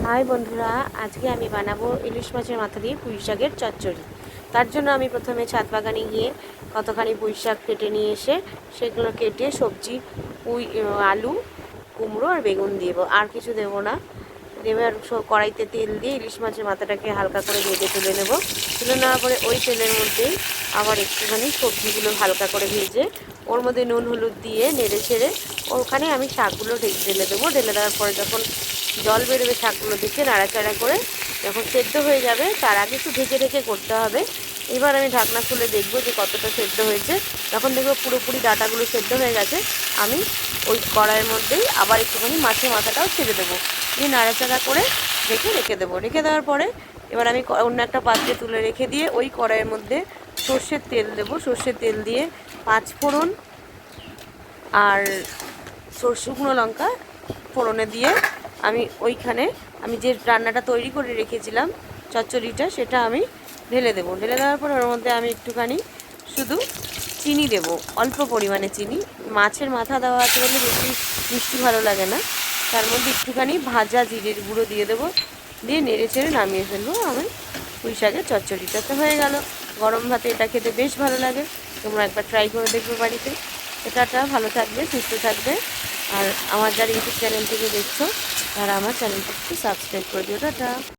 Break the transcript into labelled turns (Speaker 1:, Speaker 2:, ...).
Speaker 1: High বন্ধুরা, আজকে আমি বানাবো ইলিশ মাছের মাথা দিয়ে পুঁই শাকের চচ্চড়ি। তার জন্য আমি প্রথমে ছাদ বাগানে গিয়ে কতখানি পুঁই শাক কেটে নিয়ে এসে সেগুলো কেটে সবজি আলু, কুমড়ো আর বেগুন দেবো, আর কিছু দেবো না। এবার কড়াইতে তেল দিয়ে ইলিশ মাছের মাথাটাকে হালকা করে ভেজে তুলে নেব। তুলে নেওয়ার পরে ওই তেলের মধ্যেই আবার একটুখানি সবজিগুলো হালকা করে ভেজে ওর মধ্যে নুন হলুদ দিয়ে নেড়ে ছেড়ে ওখানে আমি শাকগুলো ঢেলে দেবো। ঢেলে দেওয়ার পরে যখন জল বেরোবে শাকগুলো দেখে নাড়াচাড়া করে যখন সেদ্ধ হয়ে যাবে, তার আগে একটু ঢেকে ঢেকে করতে হবে। এবার আমি ঢাকনা খুলে দেখবো যে কতটা সেদ্ধ হয়েছে। যখন দেখবো পুরোপুরি ডাঁটাগুলো সেদ্ধ হয়ে গেছে, আমি ওই কড়াইয়ের মধ্যেই আবার একটুখানি মাছের মাথাটাও ছেড়ে দেবো, দিয়ে নাড়াচাড়া করে রেখে দেবো। রেখে দেওয়ার পরে এবার আমি অন্য একটা পাত্রে তুলে রেখে দিয়ে ওই কড়াইয়ের মধ্যে সর্ষের তেল দেবো। সর্ষের তেল দিয়ে 5 ফোড়ন আর শুকনো লঙ্কা ফোড়নে দিয়ে আমি যে রান্নাটা তৈরি করে রেখেছিলাম চচ্চড়িটা, সেটা আমি ঢেলে দেবো। ঢেলে দেওয়ার পর ওর মধ্যে আমি একটুখানি শুধু চিনি দেবো, অল্প পরিমাণে চিনি। মাছের মাথা দেওয়া আছে বলে বেশি মিষ্টি ভালো লাগে না। তার মধ্যে একটুখানি ভাজা জিরের গুঁড়ো দিয়ে দেবো, দিয়ে নেড়ে চেড়ে নামিয়ে ফেলবো। আমি পুঁই শাকের চচ্চড়িটা তো হয়ে গেল। গরম ভাতে এটা খেতে বেশ ভালো লাগে। তোমরা একবার ট্রাই করে দেখবে বাড়িতে। এটা ভালো থাকবে, সুস্থ থাকবে। আর আমার যারা ইউটিউব চ্যানেল থেকে দেখছো, তারা আমার চ্যানেলটা একটু সাবস্ক্রাইব করে দিও। টাটা।